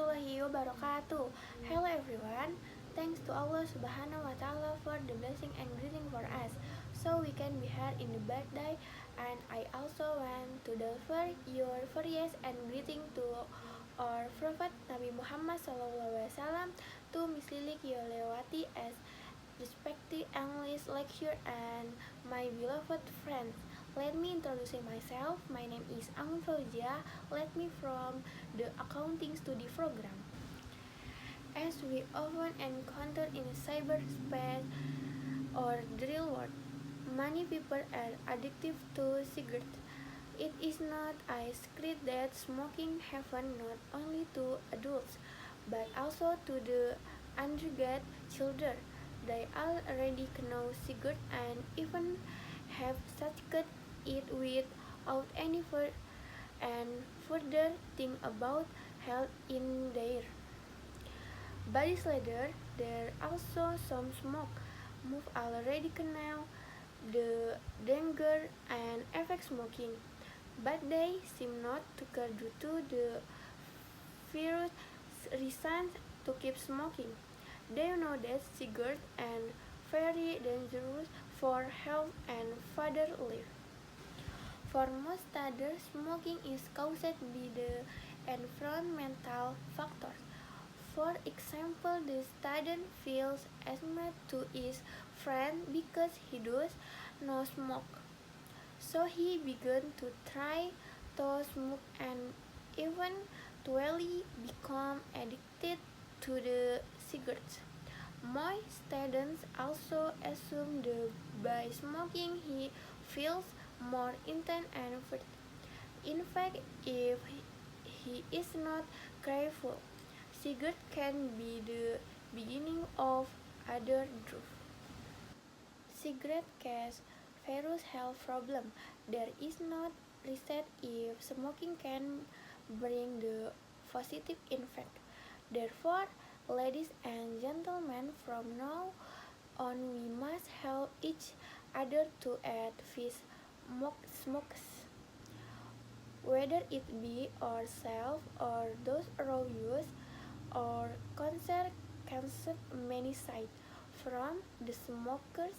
warahmatullahi wabarakatuh. Hello everyone. Thanks to Allah Subhanahu wa Ta'ala for the blessing and greeting for us, so we can be here in the birthday. And I also want to deliver your prayers and greeting to our Prophet Nabi Muhammad SAW, to Miss Lilik Yolewati as respected English lecturer, and my beloved friends. Let me introduce myself. My name is Anggun Fauzia. Let me from the accounting study program. As we often encounter in cyberspace or the real world, many people are addicted to cigarettes. It is not a secret that smoking happens not only to adults but also to the underage children. They already know cigarettes and even have started it without any further think about health in their bodies later. There also some smoke move already know the danger and effect smoking, but they seem not to care due to the virus reasons to keep smoking. They know that cigarettes are very dangerous for health and further life. For most others, smoking is caused by the environmental factors. For example, the student feels asthma to his friend because he does not smoke. So he began to try to smoke and eventually become addicted to the cigarettes. Most students also assume that by smoking he feels more intense and fit. In fact, if he is not careful, cigarette can be the beginning of other drugs. Cigarette cause various health problems. There is not research if smoking can bring the positive effect. Therefore, ladies and gentlemen, from now on we must help each other to add fish smokes. Whether it be ourselves or those around us, or cancer cancer many sides from the smokers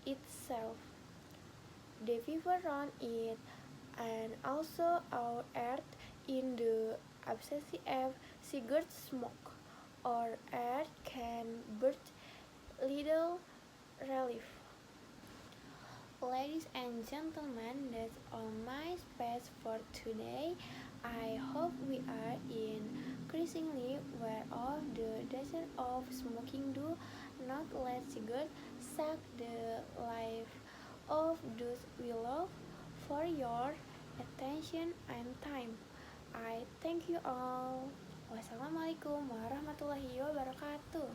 itself, the people around it, and also our earth in the absence of cigarette smoke. Our earth can birth little relief. Ladies and gentlemen, that's all my space for today. I hope we are increasingly aware of the danger of smoking. Do not let cigarettes suck the life of those we love. For your attention and time, I thank you all. Wassalamualaikum warahmatullahi wabarakatuh.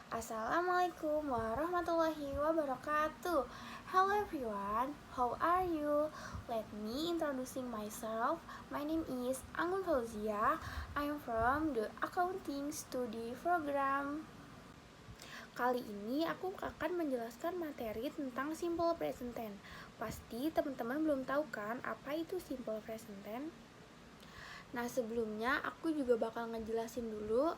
Assalamualaikum warahmatullahi wabarakatuh. Hello everyone, how are you? Let me introducing myself. My name is Anggun Fauzia. I am from the accounting study program. Kali ini aku akan menjelaskan materi tentang simple present tense. Pasti teman-teman belum tahu kan apa itu simple present tense? Nah, sebelumnya aku juga bakal ngejelasin dulu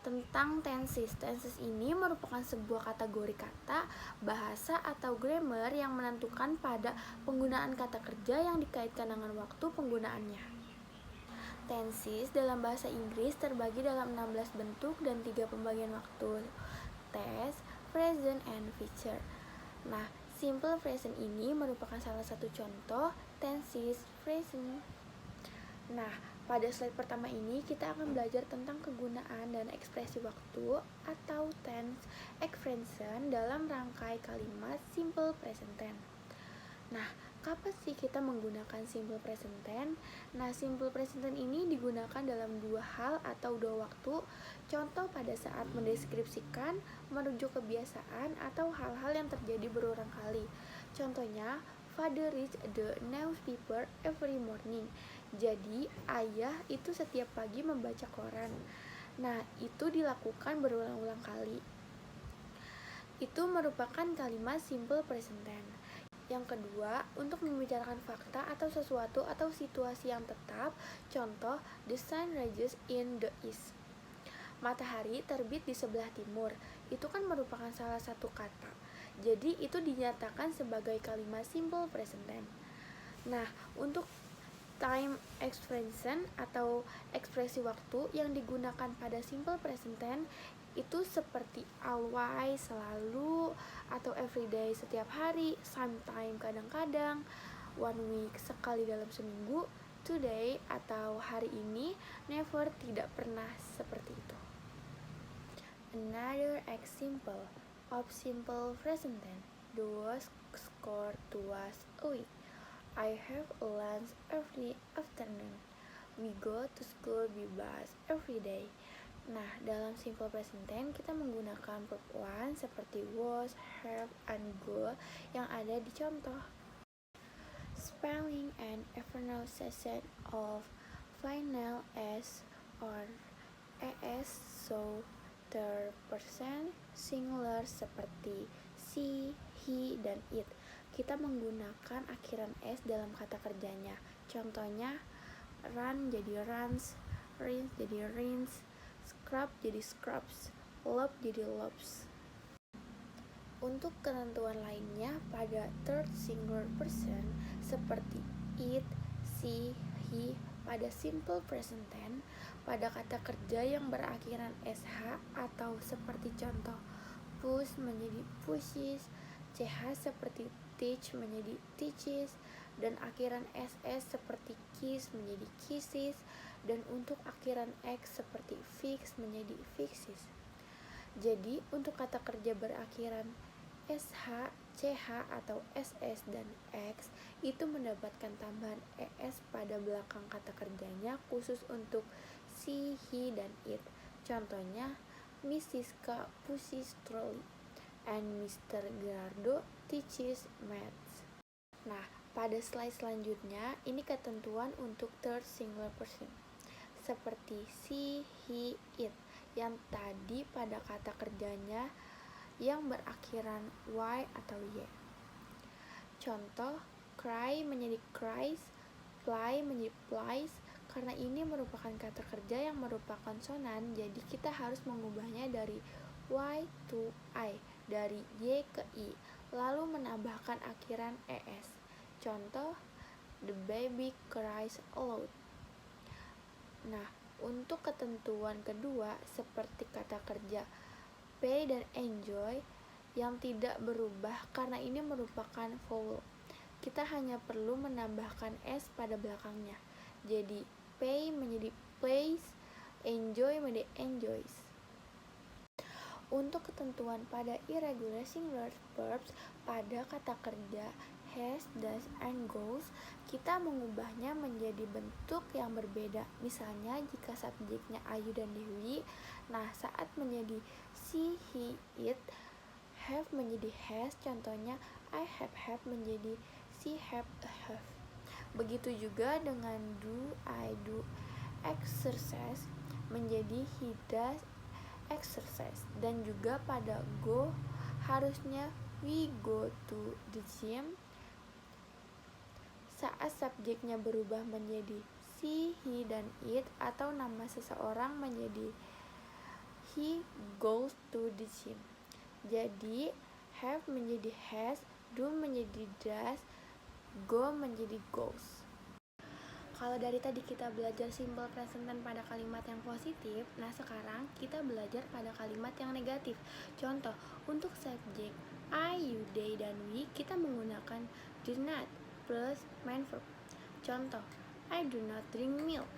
tentang tenses. Tenses ini merupakan sebuah kategori kata, bahasa atau grammar yang menentukan pada penggunaan kata kerja yang dikaitkan dengan waktu penggunaannya. Tenses dalam bahasa Inggris terbagi dalam 16 bentuk dan 3 pembagian waktu: past, present, and future. Nah, simple present ini merupakan salah satu contoh tenses present. Nah, pada slide pertama ini kita akan belajar tentang kegunaan dan ekspresi waktu atau tense expression dalam rangkai kalimat simple present tense. Nah, kapan sih kita menggunakan simple present tense? Nah, simple present tense ini digunakan dalam dua hal atau dua waktu. Contoh pada saat mendeskripsikan, merujuk kebiasaan atau hal-hal yang terjadi berulang kali. Contohnya, father reads the newspaper every morning. Jadi, ayah itu setiap pagi membaca koran. Nah, itu dilakukan berulang-ulang kali. Itu merupakan kalimat simple present tense. Yang kedua, untuk membicarakan fakta atau sesuatu atau situasi yang tetap. Contoh, the sun rises in the east. Matahari terbit di sebelah timur. Itu kan merupakan salah satu kata. Jadi itu dinyatakan sebagai kalimat simple present tense. Nah, untuk time expression atau ekspresi waktu yang digunakan pada simple present tense itu seperti always, selalu, atau everyday, setiap hari, sometime, kadang-kadang, one week, sekali dalam seminggu, today, atau hari ini, never, tidak pernah, seperti itu. Another example of simple present tense. The was scored twice a week. I have lunch every afternoon. We go to school by bus every day. Nah, dalam simple present tense kita menggunakan verb one seperti was, have, and go yang ada di contoh. Spelling and pronunciation of final s or es, so third person singular seperti she, he, dan it. Kita menggunakan akhiran s dalam kata kerjanya. Contohnya, run jadi runs, rinse jadi rinse, scrub jadi scrubs, love jadi loves. Untuk ketentuan lainnya pada third singular person seperti it, she, he pada simple present tense, pada kata kerja yang berakhiran sh atau seperti contoh push menjadi pushes, ch seperti teach menjadi teaches, dan akhiran ss seperti kiss menjadi kisses, dan untuk akhiran x seperti fix menjadi fixes. Jadi untuk kata kerja berakhiran sh, ch atau ss dan x itu mendapatkan tambahan es pada belakang kata kerjanya khusus untuk she, he, dan it. Contohnya, Mrs. K pushes trolley and Mr. Gerardo teaches maths. Nah, pada slide selanjutnya ini ketentuan untuk third singular person seperti she, he, it yang tadi pada kata kerjanya yang berakhiran y atau y. Contoh, cry menjadi cries, fly menjadi flies. Karena ini merupakan kata kerja yang merupakan sonan, jadi kita harus mengubahnya dari y to i, dari y ke i, lalu menambahkan akhiran es. Contoh, the baby cries aloud. Nah, untuk ketentuan kedua seperti kata kerja pay dan enjoy yang tidak berubah karena ini merupakan vowel. Kita hanya perlu menambahkan s pada belakangnya. Jadi pay menjadi plays, enjoy menjadi enjoys. Untuk ketentuan pada irregular singular verbs pada kata kerja has, does, and goes, kita mengubahnya menjadi bentuk yang berbeda. Misalnya jika subjeknya Ayu dan Dewi, nah saat menjadi she, he, it, have menjadi has. Contohnya I have menjadi she have a have. Begitu juga dengan do, I do, exercise menjadi he does exercise. Dan juga pada go harusnya we go to the gym. Saat subjeknya berubah menjadi she, he, dan it, atau nama seseorang menjadi he goes to the gym. Jadi have menjadi has, do menjadi does, go menjadi goes. Kalau dari tadi kita belajar simple present tense pada kalimat yang positif, nah sekarang kita belajar pada kalimat yang negatif. Contoh, untuk subjek I, you, they, dan we, kita menggunakan do not plus main verb. Contoh, I do not drink milk.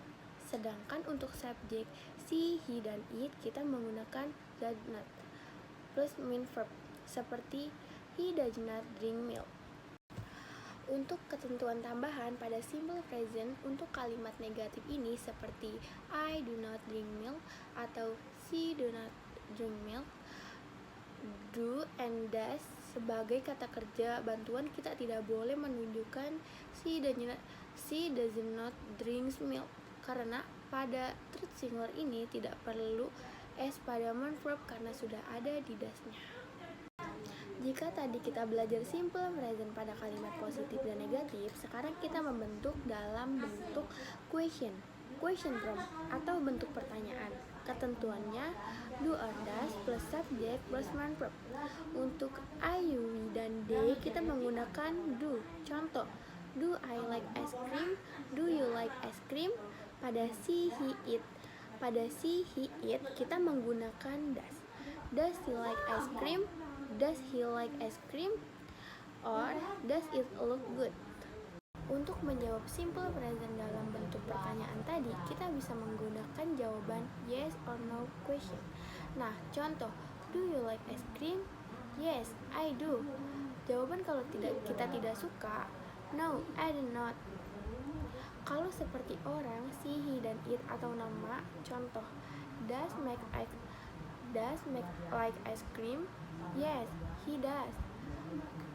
Sedangkan untuk subjek she, he, dan it, kita menggunakan does not plus main verb seperti he does not drink milk. Untuk ketentuan tambahan pada simple present untuk kalimat negatif ini seperti I do not drink milk atau she do not drink milk, do and does sebagai kata kerja bantuan kita tidak boleh menunjukkan she does not drink milk karena pada third singular ini tidak perlu s pada main verb karena sudah ada di dasnya. Jika tadi kita belajar simple present pada kalimat positif dan negatif, sekarang kita membentuk dalam bentuk question form atau bentuk pertanyaan. Ketentuannya do or does plus subject plus noun verb. Untuk I, you, we, dan they kita menggunakan do. Contoh, do I like ice cream? Do you like ice cream? Pada she, he, it kita menggunakan does. Does he like ice cream? Does he like ice cream? Or does it look good? Untuk menjawab simple present dalam bentuk pertanyaan tadi, kita bisa menggunakan jawaban yes or no question. Nah, contoh, do you like ice cream? Yes, I do. Jawaban kalau kita tidak suka, no, I do not. Kalau seperti orang, she, he, dan it atau nama, contoh, does Mike like ice cream? Yes, he does.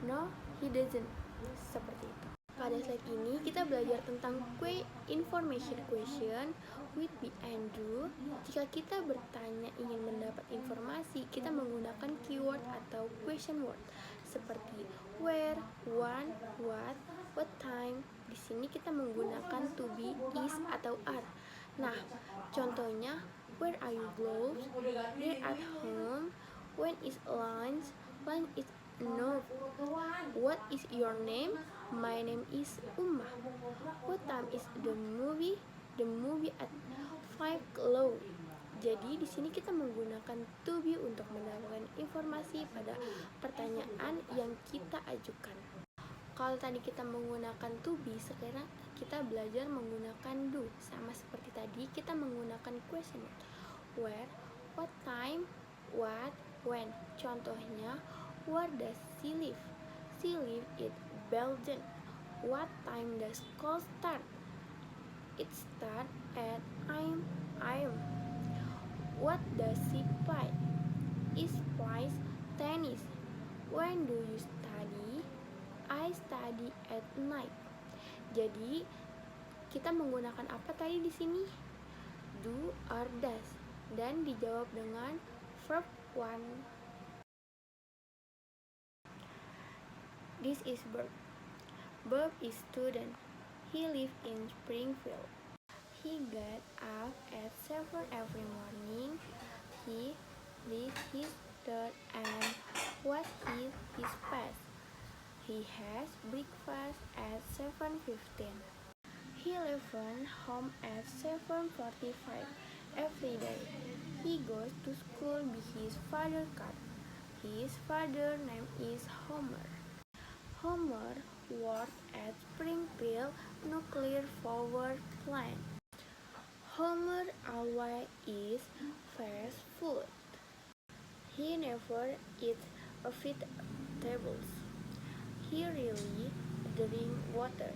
No, he doesn't. Seperti itu. Pada slide ini kita belajar tentang information question with be and do. Jika kita bertanya ingin mendapat informasi, kita menggunakan keyword atau question word seperti where, when, what time. Di sini kita menggunakan to be, is atau are. Nah, contohnya where are you gloves? They're at home. When is lunch? Lunch is no. What is your name? My name is Ummah. What time is the movie? The movie at 5 o'clock. Jadi di sini kita menggunakan to be untuk mendapatkan informasi pada pertanyaan yang kita ajukan. Kalau tadi kita menggunakan to be, sekarang kita belajar menggunakan do. Sama seperti tadi kita menggunakan question. Where, what time, what, when. Contohnya, where does she live? She lives in Belgium. What time does school start? It starts at 9 a.m. What does she play? It plays tennis. When do you study? I study at night. Jadi kita menggunakan apa tadi di sini? Do or does, dan dijawab dengan verb one. This is Bob. Bob is student. He lives in Springfield. He gets up at 7 every morning. He leaves his dog and washes his pets. He has breakfast at 7:15. He leaves home at 7:45 every day. He goes to school with his father's car. His father's name is Homer. Homer works at Springfield Nuclear Power Plant. Homer always eats fast food. He never eats vegetables. He really drinks water.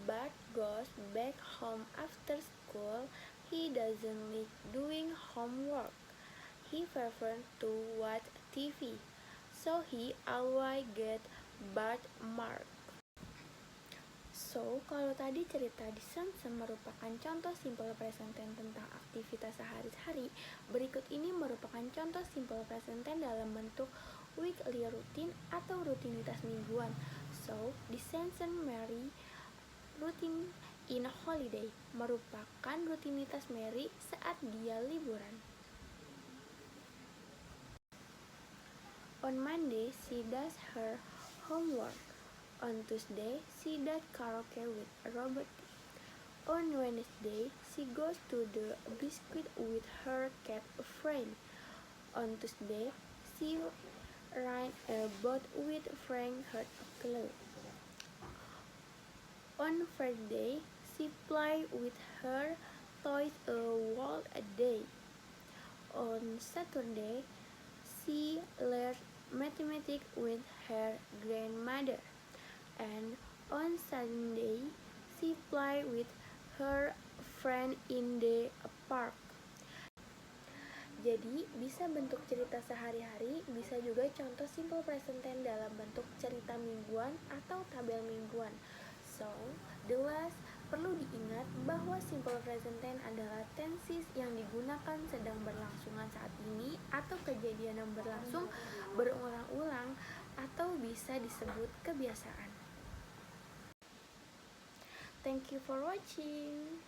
Bart goes back home after school. He doesn't like doing homework. He prefers to watch TV. So he always gets Bart mark. So, kalau tadi cerita di Sansan merupakan contoh simple present tense tentang aktivitas sehari-hari, berikut ini merupakan contoh simple present tense dalam bentuk weekly routine atau rutinitas mingguan. So, the Sansan Mary routine in a holiday merupakan rutinitas Mary saat dia liburan. On Monday, she does her homework. On Tuesday, she does karaoke with Robert. On Wednesday, she goes to the biscuit with her cat friend. On Tuesday, she rides a boat with Frank Hertzler. On Friday, she plays with her toys all day. On Saturday, she learns mathematics with her grandmother. And on Sunday, she plays with her friend in the park. Jadi, bisa bentuk cerita sehari-hari, bisa juga contoh simple present tense dalam bentuk cerita mingguan atau tabel mingguan. So, the last, perlu diingat bahwa simple present tense adalah tenses yang digunakan sedang berlangsungan saat ini atau kejadian yang berlangsung berulang-ulang atau bisa disebut kebiasaan. Thank you for watching.